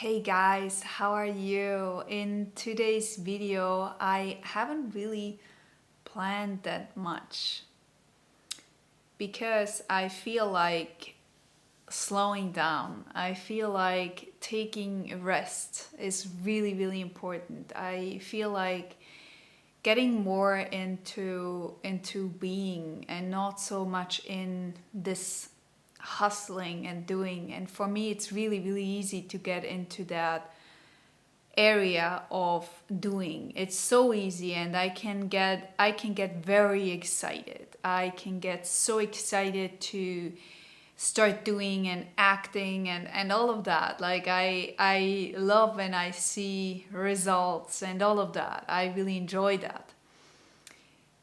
Hey guys, how are you? In today's video, I haven't really planned that much because I feel like slowing down. I feel like taking a rest is really, really important. I feel like getting more into being and not so much in this hustling and doing. And for me, it's really, really easy to get into that area of doing. It's so easy, and I can get very excited. I can get so excited to start doing and acting and all of that. Like I love when I see results and all of that. I really enjoy that.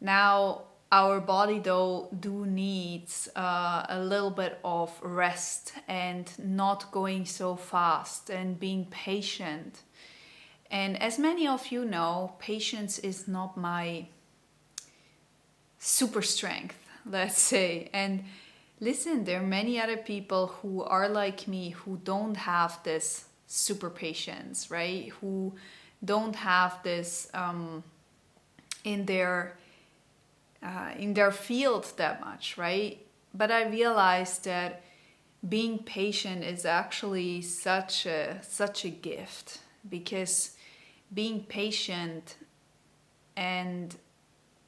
Now our body though do needs a little bit of rest and not going so fast and being patient. And as many of you know, patience is not my super strength, let's say. And listen, there are many other people who are like me who don't have this super patience, right? Who don't have this in their field that much, right? But I realized that being patient is actually such a gift, because being patient and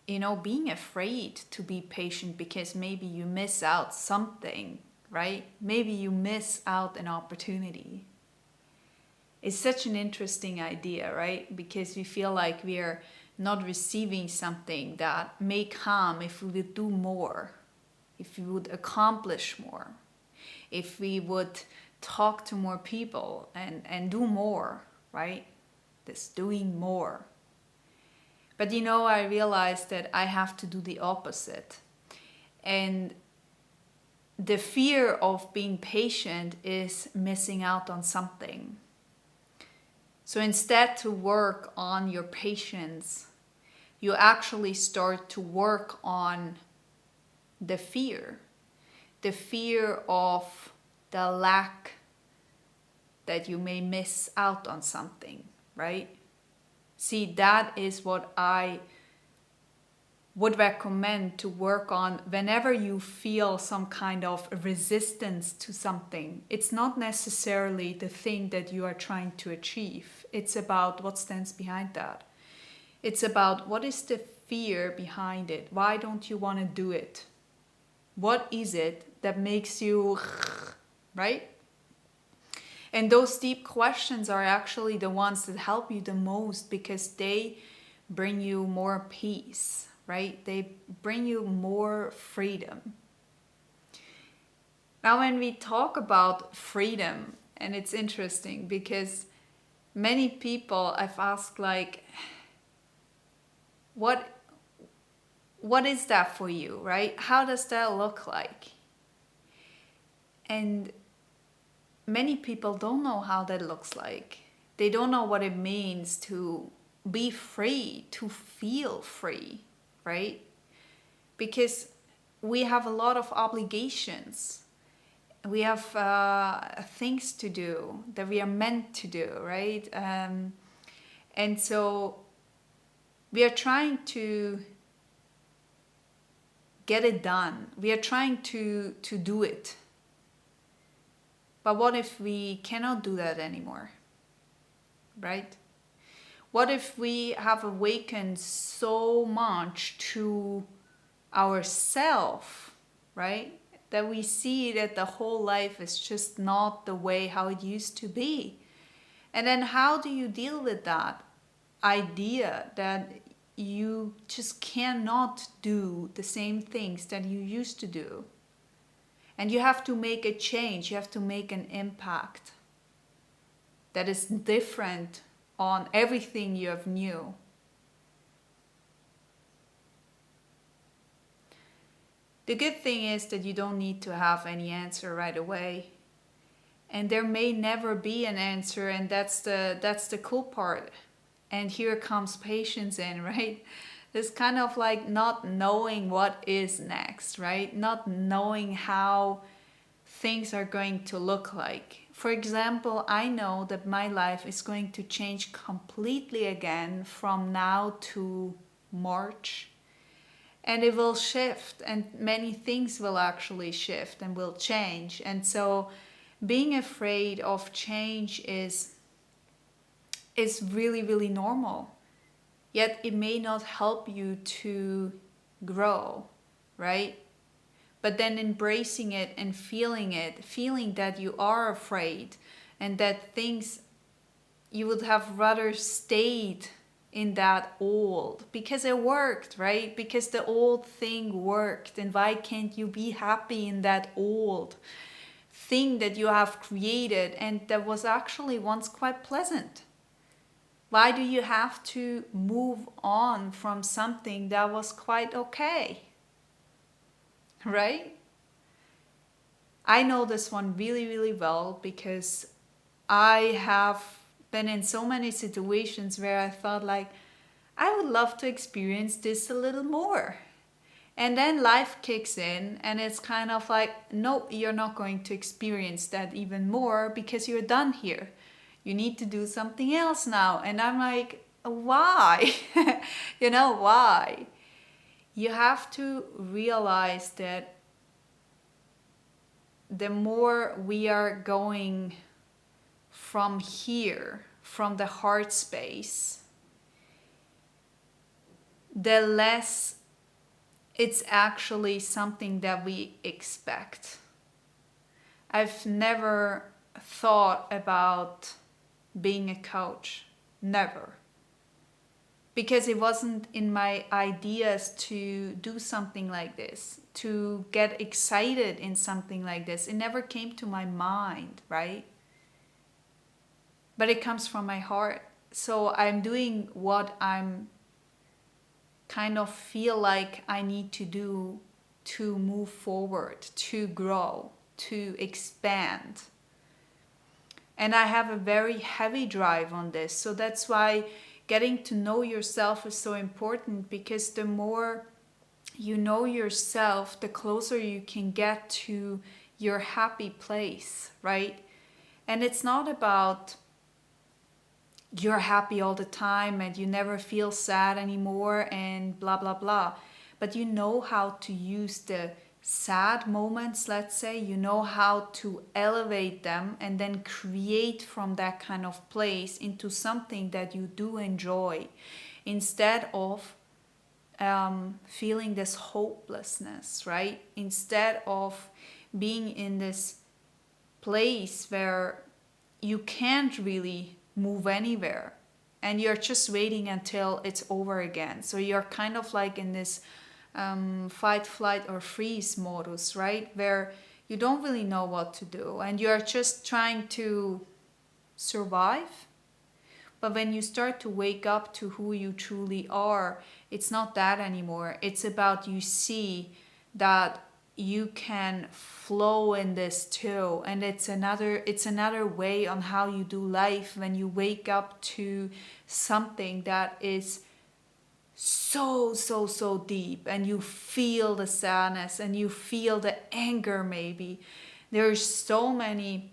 being afraid to be patient because maybe you miss out something, right? Maybe you miss out an opportunity. It's such an interesting idea, right? Because we feel like we are not receiving something that may come if we would do more, if we would accomplish more, if we would talk to more people and do more, right? This doing more. But I realized that I have to do the opposite. And the fear of being patient is missing out on something. So instead to work on your patience, you actually start to work on the fear of the lack that you may miss out on something, right? See, that is what I would recommend to work on whenever you feel some kind of resistance to something. It's not necessarily the thing that you are trying to achieve. It's about what stands behind that. It's about what is the fear behind it. Why don't you want to do it? What is it that makes you, right? And those deep questions are actually the ones that help you the most, because they bring you more peace, right? They bring you more freedom. Now, when we talk about freedom, and it's interesting because many people I've asked, like, what is that for you, right? How does that look like? And many people don't know how that looks like. They don't know what it means to be free, to feel free, right? Because we have a lot of obligations. We have things to do that we are meant to do, right? And so we are trying to get it done. We are trying to do it. But what if we cannot do that anymore, right? What if we have awakened so much to ourself, right? That we see that the whole life is just not the way how it used to be. And then how do you deal with that idea that you just cannot do the same things that you used to do? And you have to make a change, you have to make an impact that is different on everything you have knew. The good thing is that you don't need to have any answer right away. And there may never be an answer, and that's the cool part. And here comes patience in, right? This kind of like not knowing what is next, right? Not knowing how things are going to look like. For example, I know that my life is going to change completely again from now to March. And it will shift, and many things will actually shift and will change. And so being afraid of change is really, really normal. Yet it may not help you to grow, right? But then embracing it and feeling that you are afraid and that things you would have rather stayed in that old because it worked, right? Because the old thing worked. And why can't you be happy in that old thing that you have created and that was actually once quite pleasant? Why do you have to move on from something that was quite okay? Right? I know this one really, really well because I have been in so many situations where I thought like, I would love to experience this a little more. And then life kicks in and it's kind of like, no, you're not going to experience that even more because you're done here. You need to do something else now. And I'm like, why? Why? You have to realize that the more we are going from here, from the heart space, the less it's actually something that we expect. I've never thought about being a coach. Never. Because it wasn't in my ideas to do something like this, to get excited in something like this. It never came to my mind, right? But it comes from my heart. So I'm doing what I'm kind of feel like I need to do to move forward, to grow, to expand. And I have a very heavy drive on this. So that's why getting to know yourself is so important, because the more you know yourself, the closer you can get to your happy place, right? And it's not about you're happy all the time and you never feel sad anymore and blah, blah, blah. But you know how to use the sad moments, let's say, you know how to elevate them and then create from that kind of place into something that you do enjoy, instead of feeling this hopelessness, right? Instead of being in this place where you can't really move anywhere and you're just waiting until it's over again. So you're kind of like in this fight, flight, or freeze modus, right? Where you don't really know what to do and you're just trying to survive. But when you start to wake up to who you truly are, it's not that anymore. It's about you see that you can flow in this too. And it's another way on how you do life when you wake up to something that is so deep and you feel the sadness and you feel the anger. Maybe there's so many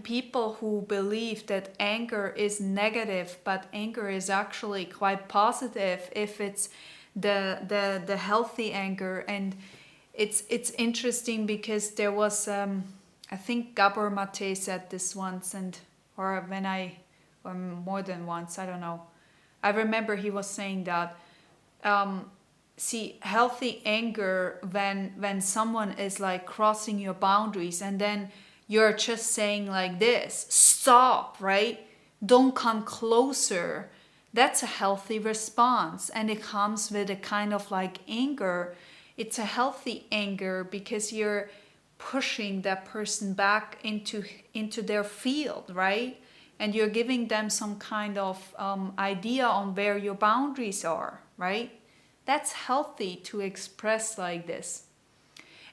people who believe that anger is negative, but anger is actually quite positive if it's the healthy anger. And it's interesting because there was I think Gabor Mate said this once, or more than once, I don't know. I remember he was saying that see, healthy anger when someone is like crossing your boundaries and then you're just saying like this, stop, right? Don't come closer. That's a healthy response. And it comes with a kind of like anger. It's a healthy anger because you're pushing that person back into their field, right? And you're giving them some kind of idea on where your boundaries are, right? That's healthy to express like this.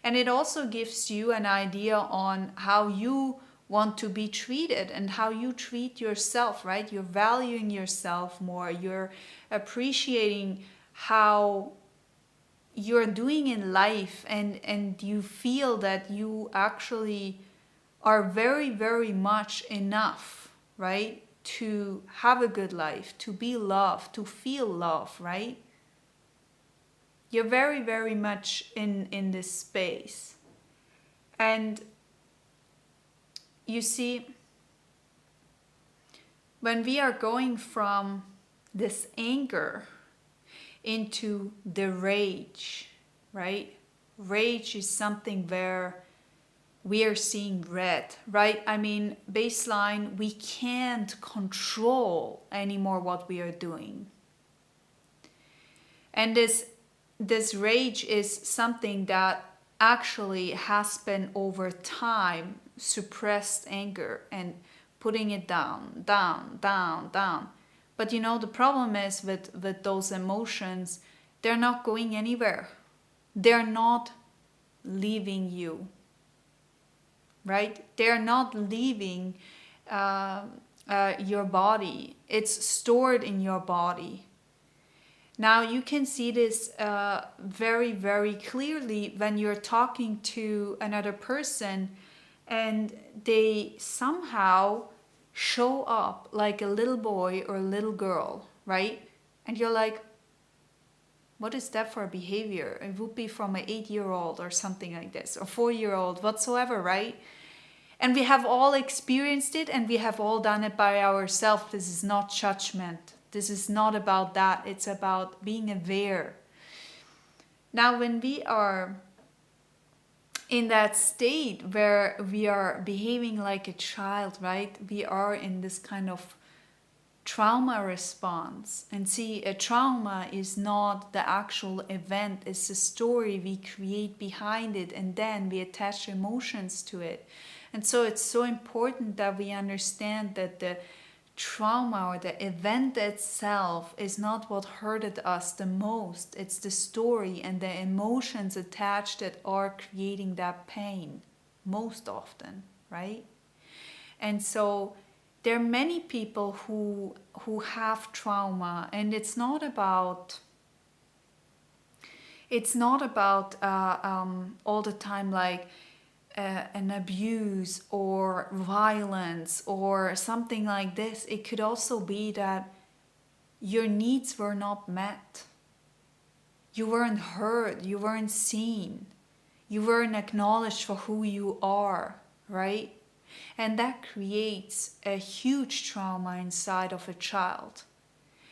And it also gives you an idea on how you want to be treated and how you treat yourself, right? You're valuing yourself more. You're appreciating how you're doing in life, and you feel that you actually are very, very much enough, right? To have a good life, to be loved, to feel love, right? You're very, very much in this space. And you see, when we are going from this anger into the rage, right? Rage is something where we are seeing red, right? I mean, baseline, we can't control anymore what we are doing. And this rage is something that actually has been over time suppressed anger and putting it down, down, down, down. But you know, the problem is with those emotions, they're not going anywhere. They're not leaving you, right? They're not leaving your body. It's stored in your body. Now you can see this very, very clearly when you're talking to another person and they somehow show up like a little boy or a little girl, right? And you're like, what is that for a behavior? It would be from an 8-year-old or something like this, or 4-year-old, whatsoever, right? And we have all experienced it and we have all done it by ourselves. This is not judgment. This is not about that. It's about being aware. Now, when we are in that state where we are behaving like a child, right? We are in this kind of trauma response. And see, a trauma is not the actual event, it's the story we create behind it, and then we attach emotions to it. And so it's so important that we understand that the trauma or the event itself is not what hurted us the most. It's the story and the emotions attached that are creating that pain most often, right? And so there are many people who have trauma, and it's not about all the time like an abuse or violence or something like this. It could also be that your needs were not met. You weren't heard, you weren't seen, you weren't acknowledged for who you are, right? And that creates a huge trauma inside of a child.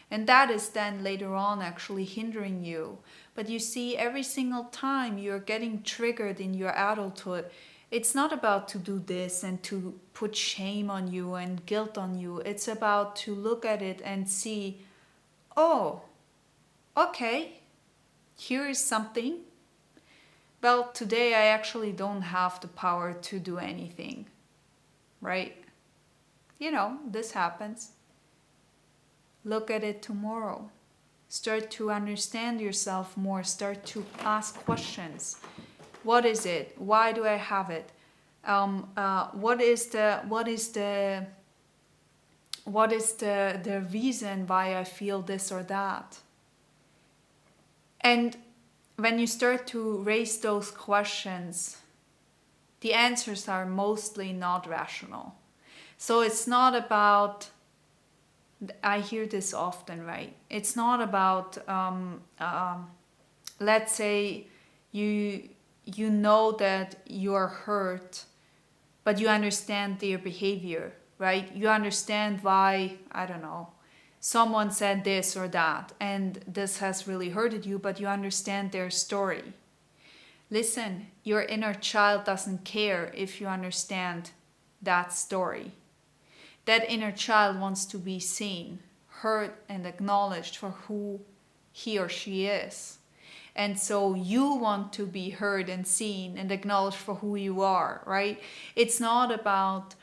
And that is then later on actually hindering you. But you see, every single time you're getting triggered in your adulthood, it's not about to do this and to put shame on you and guilt on you. It's about to look at it and see, oh, okay, here is something. Well, today I actually don't have the power to do anything, right? You know, this happens. Look at it tomorrow. Start to understand yourself more. Start to ask questions. What is it? Why do I have it? What is the reason why I feel this or that? And when you start to raise those questions, the answers are mostly not rational. So it's not about, I hear this often, right? It's not about, let's say you know that you're hurt, but you understand their behavior, right? You understand why, I don't know, someone said this or that, and this has really hurted you, but you understand their story. Listen, your inner child doesn't care if you understand that story. That inner child wants to be seen, heard, and acknowledged for who he or she is. And so you want to be heard and seen and acknowledged for who you are, right? It's not about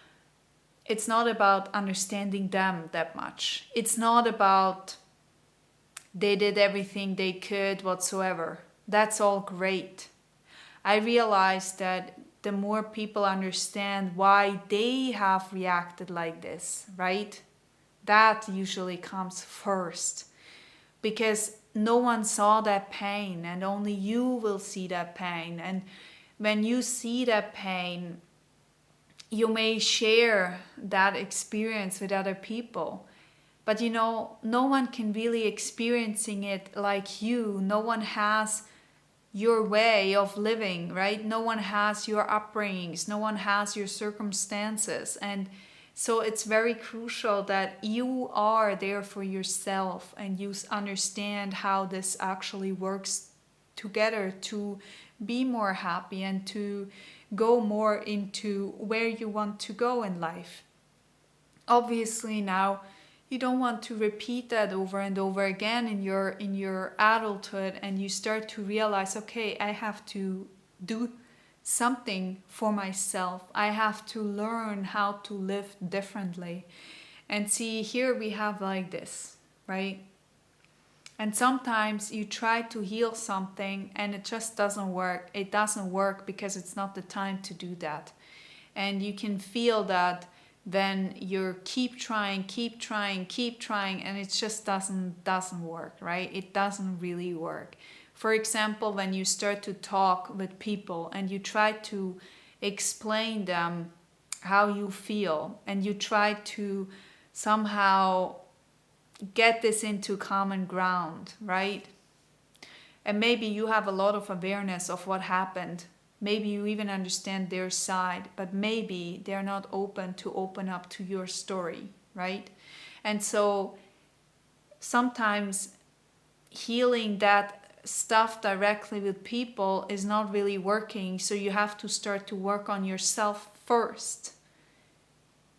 understanding them that much. It's not about they did everything they could whatsoever. That's all great. I realized that the more people understand why they have reacted like this, right? That usually comes first. Because no one saw that pain, and only you will see that pain. And when you see that pain, you may share that experience with other people, but no one can really experiencing it like you. No one has your way of living, right? No one has your upbringings, no one has your circumstances. And so it's very crucial that you are there for yourself and you understand how this actually works together to be more happy and to go more into where you want to go in life. Obviously now you don't want to repeat that over and over again in your adulthood, and you start to realize, okay, I have to do something for myself. I have to learn how to live differently. And see, here we have like this, right? And sometimes you try to heal something and it just doesn't work. It doesn't work because it's not the time to do that. And you can feel that then you keep trying, and it just doesn't work, right? It doesn't really work. For example, when you start to talk with people and you try to explain them how you feel, and you try to somehow get this into common ground, right? And maybe you have a lot of awareness of what happened. Maybe you even understand their side, but maybe they're not open to open up to your story, right? And so sometimes healing that stuff directly with people is not really working. So you have to start to work on yourself first.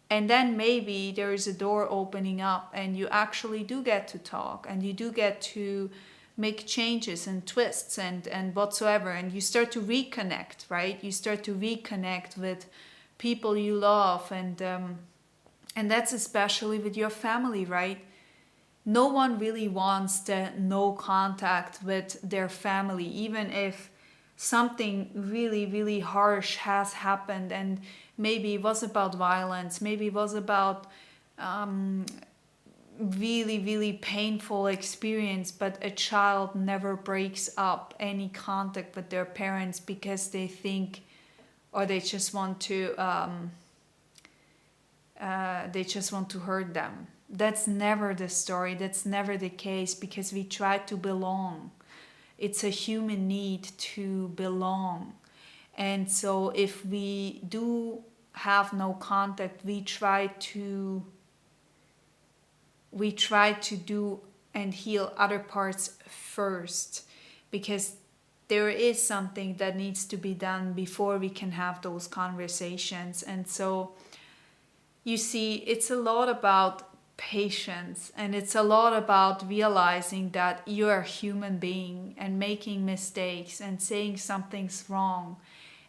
And then maybe there is a door opening up and you actually do get to talk and you do get to make changes and twists and whatsoever. And you start to reconnect, right? You start to reconnect with people you love. And that's especially with your family, right? No one really wants the no contact with their family, even if something really, really harsh has happened, and maybe it was about violence, maybe it was about really, really painful experience, but a child never breaks up any contact with their parents because they think, or they just want to hurt them. That's never the story. That's never the case, because we try to belong. It's a human need to belong. And so if we do have no contact, we try to do and heal other parts first, because there is something that needs to be done before we can have those conversations. And so you see, it's a lot about patience, and it's a lot about realizing that you're a human being and making mistakes and saying something's wrong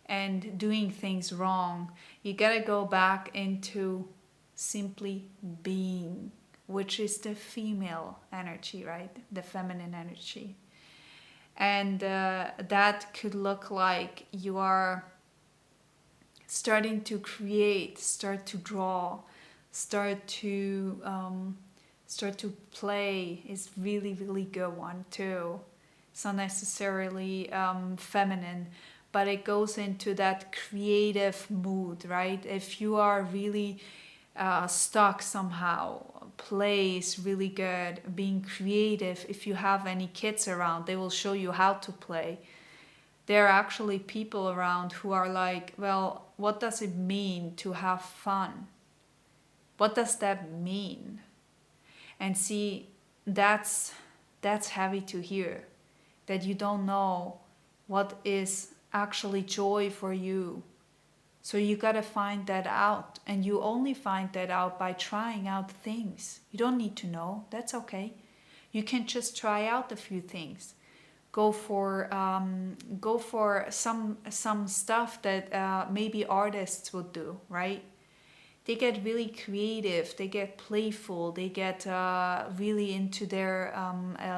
and doing things wrong. You gotta go back into simply being, which is the female energy, right? The feminine energy. And that could look like you are starting to create, start to draw, start to play is really, really good one too. It's not necessarily feminine, but it goes into that creative mood, right? If you are really stuck somehow, play is really good. Being creative, if you have any kids around, they will show you how to play. There are actually people around who are like, well, what does it mean to have fun? What does that mean? And see, that's heavy to hear, that you don't know what is actually joy for you. So you gotta find that out, and you only find that out by trying out things. You don't need to know, that's okay. You can just try out a few things. Go for some stuff that maybe artists would do, right? They get really creative, they get playful, they get really into their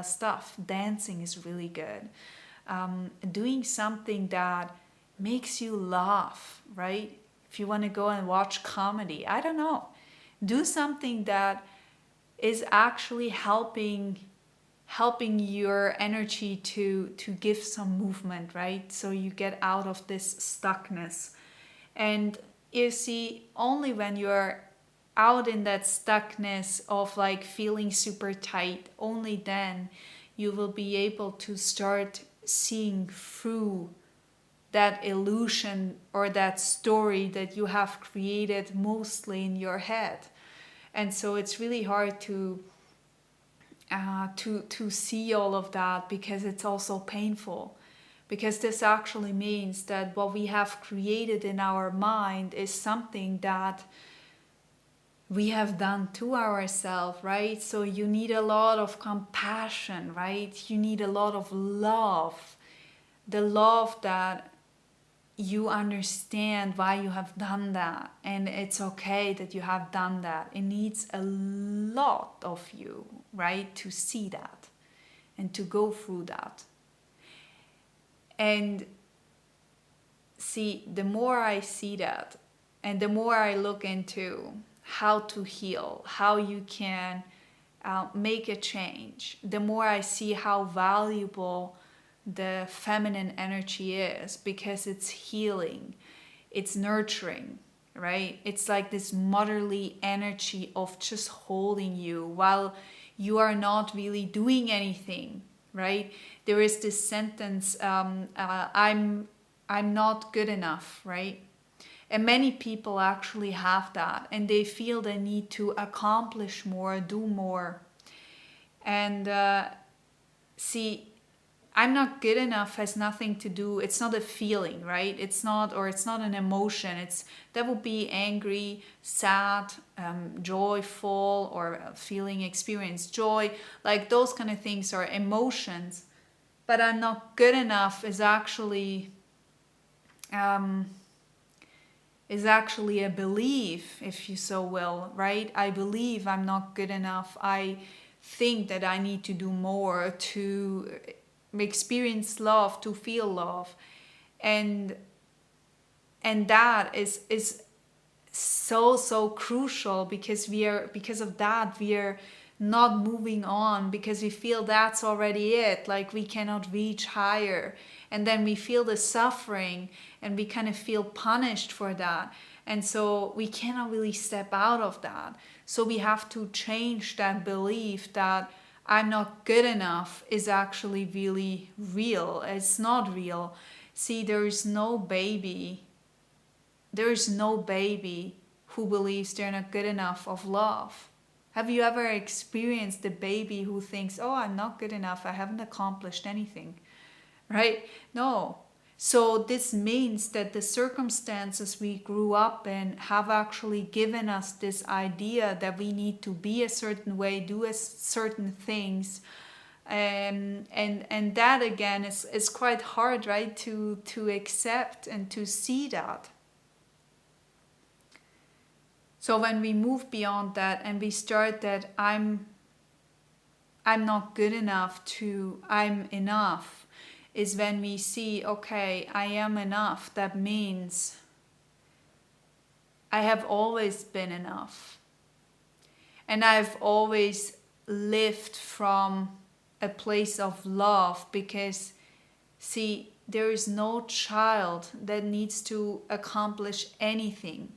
stuff. Dancing is really good. Doing something that makes you laugh, right? If you want to go and watch comedy, I don't know. Do something that is actually helping your energy to give some movement, right? So you get out of this stuckness. And you see, only when you're out in that stuckness of like feeling super tight, only then you will be able to start seeing through that illusion or that story that you have created mostly in your head. And so it's really hard to see all of that, because it's also painful, because this actually means that what we have created in our mind is something that we have done to ourselves, right? So you need a lot of compassion, right? You need a lot of love, the love that you understand why you have done that, and it's okay that you have done that. It needs a lot of you, right, to see that and to go through that. And see, the more I see that, and the more I look into how to heal, how you can make a change, the more I see how valuable the feminine energy is, because it's healing, it's nurturing, right? It's like this motherly energy of just holding you while you are not really doing anything, right? There is this sentence, I'm not good enough, right? And many people actually have that, and they feel the need to accomplish more, do more. And see, I'm not good enough has nothing to do, it's not a feeling, right? It's not, or it's not an emotion. It's, that would be angry, sad, joyful, or feeling, experience joy. Like those kind of things are emotions. But I'm not good enough um, is actually a belief, if you so will, right? I believe I'm not good enough. I think that I need to do more to experience love, to feel love. And that is so crucial, because because of that we are not moving on, because we feel that's already it, like we cannot reach higher. And then we feel the suffering, and we kind of feel punished for that, and so we cannot really step out of that. So we have to change that belief that I'm not good enough is actually really real. It's not real. See, there is no baby who believes they're not good enough of love. Have you ever experienced a baby who thinks, oh, I'm not good enough, I haven't accomplished anything, right? No. So this means that the circumstances we grew up in have actually given us this idea that we need to be a certain way, do certain things. And that again is quite hard, right, to accept and to see that. So when we move beyond that and we start that I'm not good enough to I'm enough, is when we see, okay, I am enough. That means I have always been enough. And I've always lived from a place of love, because see, there is no child that needs to accomplish anything.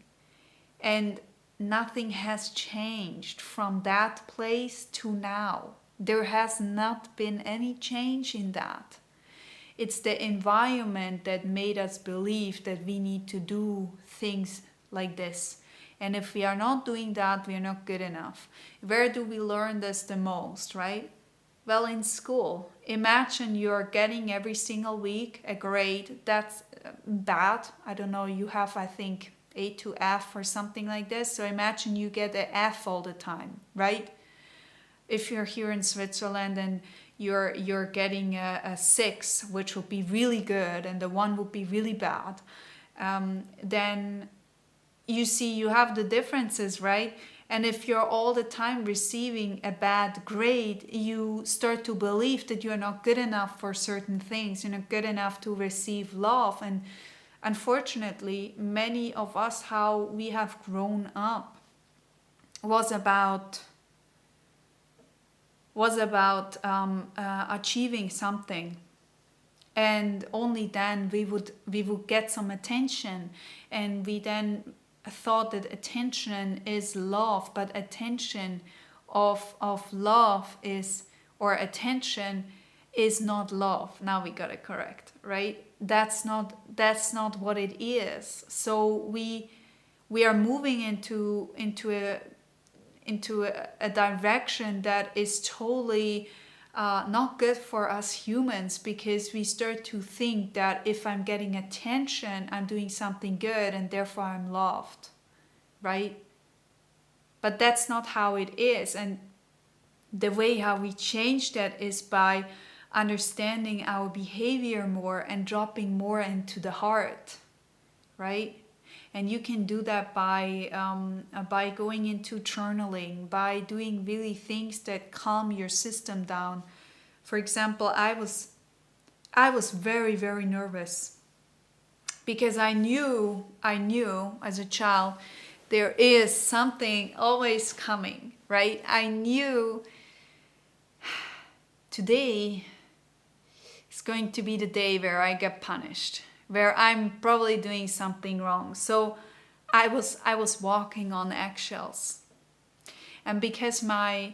And nothing has changed from that place to now. There has not been any change in that. It's the environment that made us believe that we need to do things like this. And if we are not doing that, we are not good enough. Where do we learn this the most, right? Well, in school. Imagine you're getting every single week a grade that's bad. I don't know, you have, I think, A to F or something like this. So imagine you get an F all the time, right? If you're here in Switzerland and you're getting a 6, which would be really good, and the 1 would be really bad, then you see you have the differences, right? And if you're all the time receiving a bad grade, you start to believe that you're not good enough for certain things. You're not good enough to receive love. And unfortunately, many of us, how we have grown up was about achieving something. and only then we would get some attention. And we then thought that attention is love, but attention of love is, or attention is not love. Now we got it correct, right? That's not what it is. So we are moving into a direction that is totally not good for us humans, because we start to think that if I'm getting attention, I'm doing something good and therefore I'm loved, right? But that's not how it is. And the way how we change that is by understanding our behavior more and dropping more into the heart, right? And you can do that by going into journaling, by doing really things that calm your system down. For example, I was very, very nervous because I knew as a child there is something always coming, right? I knew today is going to be the day where I get punished, where I'm probably doing something wrong. So I was walking on eggshells. And because my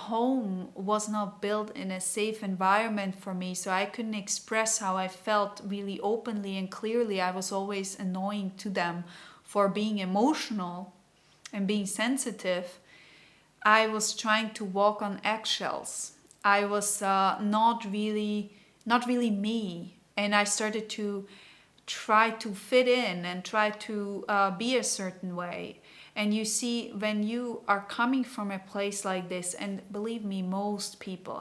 home was not built in a safe environment for me, so I couldn't express how I felt really openly and clearly. I was always annoying to them for being emotional and being sensitive. I was trying to walk on eggshells. I was not really me, and I started to try to fit in and try to be a certain way. And you see, when you are coming from a place like this, and believe me, most people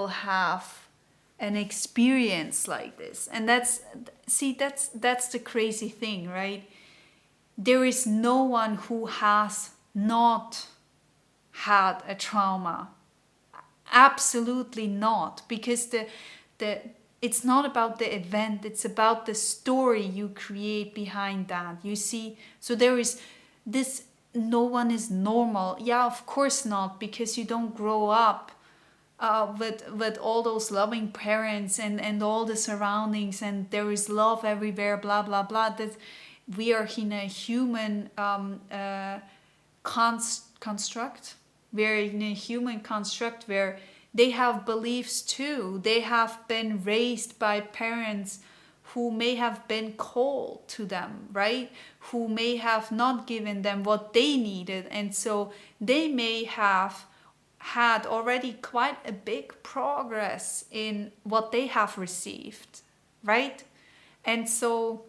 have an experience like this. And that's the crazy thing, right? There is no one who has not had a trauma. Absolutely not, because it's not about the event, it's about the story you create behind that. You see, so there is this, no one is normal. Yeah, of course not, because you don't grow up with all those loving parents and all the surroundings, and there is love everywhere, blah blah blah. That we are in a human construct. We're in a human construct where they have beliefs too. They have been raised by parents who may have been cold to them, right? Who may have not given them what they needed. And so they may have had already quite a big progress in what they have received, right? And so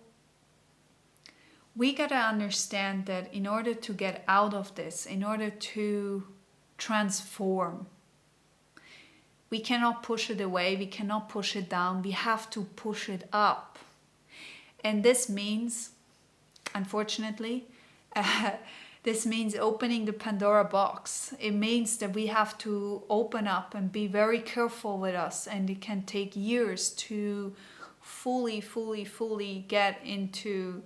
we gotta understand that in order to get out of this, in order to transform, we cannot push it away, we cannot push it down, we have to push it up. And this means, unfortunately, this means opening the Pandora box. It means that we have to open up and be very careful with us, and it can take years to fully get into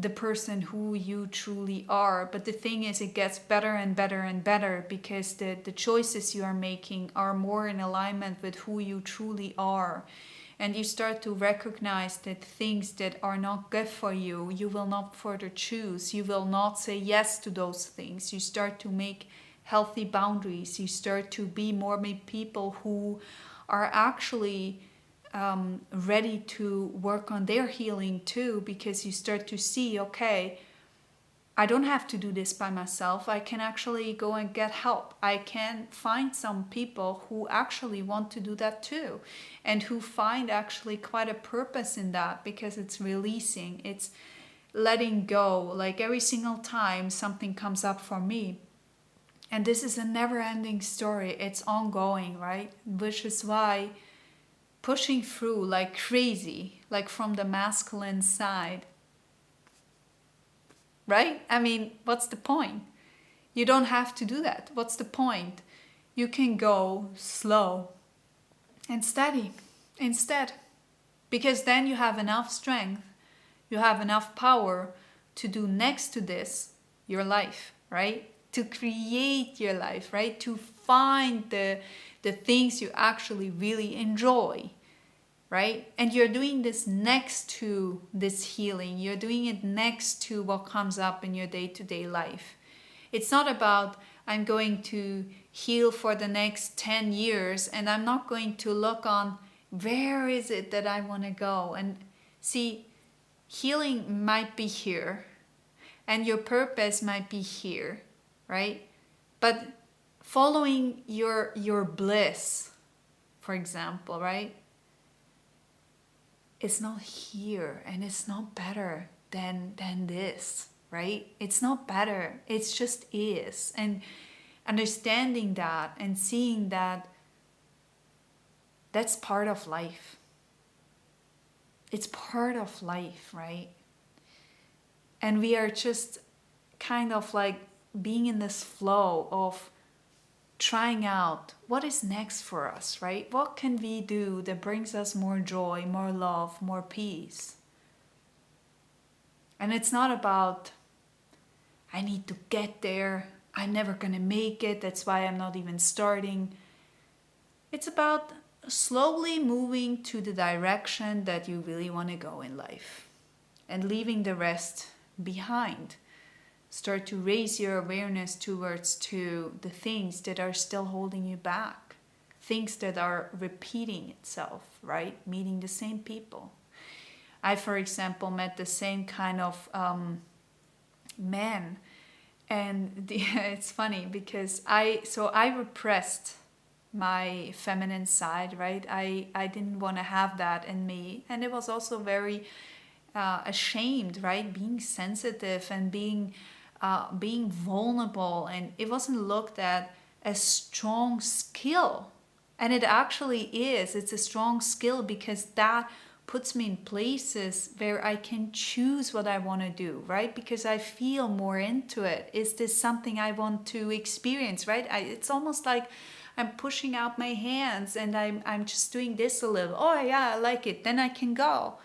the person who you truly are. But the thing is, it gets better and better and better, because the choices you are making are more in alignment with who you truly are. And you start to recognize that things that are not good for you, you will not further choose. You will not say yes to those things. You start to make healthy boundaries. You start to be more with people who are actually ready to work on their healing too, because you start to see, okay, I don't have to do this by myself. I can actually go and get help. I can find some people who actually want to do that too, and who find actually quite a purpose in that, because it's releasing, it's letting go. Like every single time something comes up for me, and this is a never-ending story, it's ongoing, right? Which is why pushing through like crazy, like from the masculine side, right? I mean, what's the point? You don't have to do that. What's the point? You can go slow and steady instead, because then you have enough strength, you have enough power to do next to this your life, right? to create your life, right? To find the things you actually really enjoy, right? And you're doing this next to this healing. You're doing it next to what comes up in your day-to-day life. It's not about I'm going to heal for the next 10 years and I'm not going to look on where is it that I want to go. And see, healing might be here and your purpose might be here, right? But following your bliss, for example, right? It's not here and it's not better than this, right? It's not better. It's just is. And understanding that and seeing that that's part of life. It's part of life, right? And we are just kind of like being in this flow of trying out what is next for us, right? What can we do that brings us more joy, more love, more peace? And it's not about, I need to get there, I'm never gonna make it, that's why I'm not even starting. It's about slowly moving to the direction that you really want to go in life and leaving the rest behind. Start to raise your awareness towards to the things that are still holding you back, things that are repeating itself, right? Meeting the same people. I, for example, met the same kind of man, and it's funny because I repressed my feminine side, right? I didn't want to have that in me, and it was also very ashamed, right? Being sensitive and being vulnerable, and it wasn't looked at as strong skill, and it actually is. It's a strong skill because that puts me in places where I can choose what I want to do, right? Because I feel more into it. Is this something I want to experience, right? It's almost like I'm pushing out my hands and I'm just doing this a little. Oh yeah, I like it. Then I can go.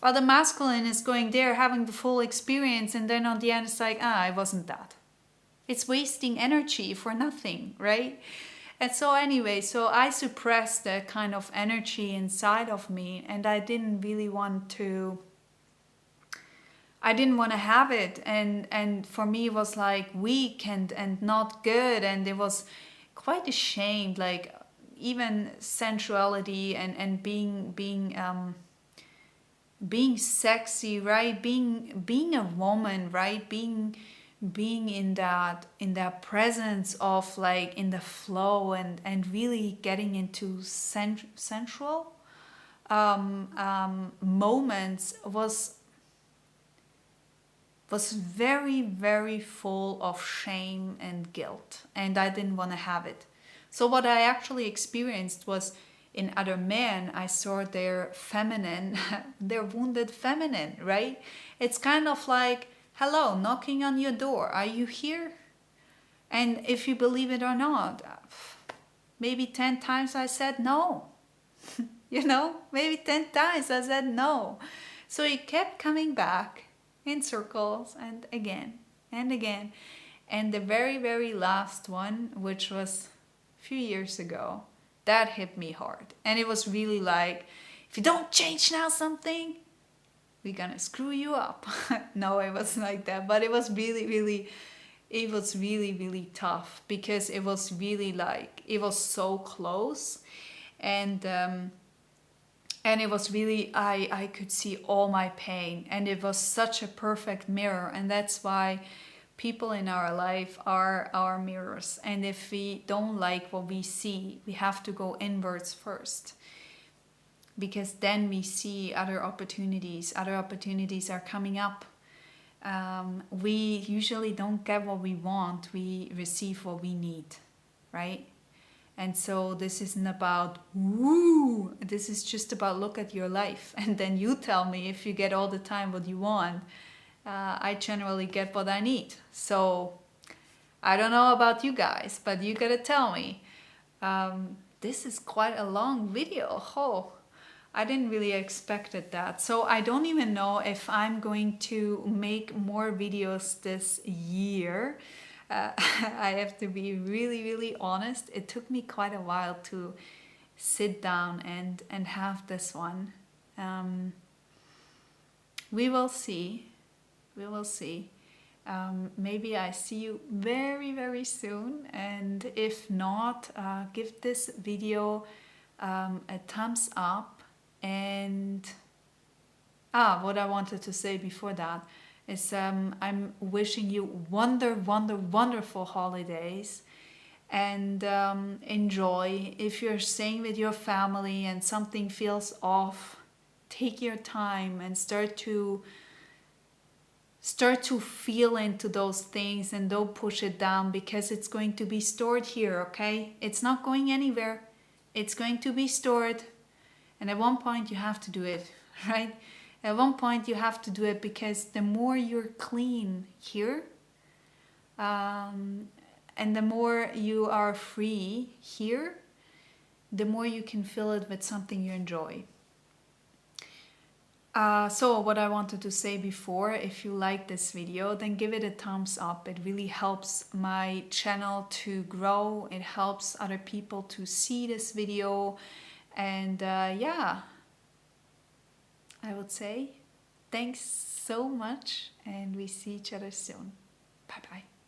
While the masculine is going there, having the full experience, and then on the end it's like, it wasn't that. It's wasting energy for nothing, right? And so anyway, so I suppressed that kind of energy inside of me, and I didn't really want to have it, and for me it was like weak and not good, and it was quite ashamed, like even sensuality and being sexy, right? Being a woman, right? Being in that presence of like in the flow and really getting into sensual moments was very, very full of shame and guilt, and I didn't want to have it. So what I actually experienced was, in other men, I saw their feminine, their wounded feminine, right? It's kind of like, hello, knocking on your door. Are you here? And if you believe it or not, maybe 10 times I said no. Maybe 10 times I said no. So it kept coming back in circles and again and again. And the very, very last one, which was a few years ago, that hit me hard. And it was really like, if you don't change now something, we're gonna screw you up. No, it wasn't like that. But it was really, really, really tough, because it was really like, it was so close. And it was really, I could see all my pain. And it was such a perfect mirror. And that's why people in our life are our mirrors, and if we don't like what we see, we have to go inwards first, because then we see other opportunities are coming up. We usually don't get what we want, we receive what we need, right? And so this isn't about woo, this is just about look at your life, and then you tell me if you get all the time what you want. I generally get what I need. So I don't know about you guys, but you gotta tell me. This is quite a long video. Oh, I didn't really expected that. So I don't even know if I'm going to make more videos this year. I have to be really, really honest. It took me quite a while to sit down and have this one. Um, we will see. We will see. Maybe I see you very, very soon. And if not, give this video a thumbs up. And what I wanted to say before that is I'm wishing you wonderful holidays. And enjoy. If you're staying with your family and something feels off, take your time and start to feel into those things, and don't push it down, because it's going to be stored here. Okay, it's not going anywhere. It's going to be stored, and at one point you have to do it. Right, at one point you have to do it, because the more you're clean here, and the more you are free here, the more you can fill it with something you enjoy. So what I wanted to say before, if you like this video, then give it a thumbs up. It really helps my channel to grow. It helps other people to see this video. And yeah, I would say thanks so much, and we see each other soon. Bye bye.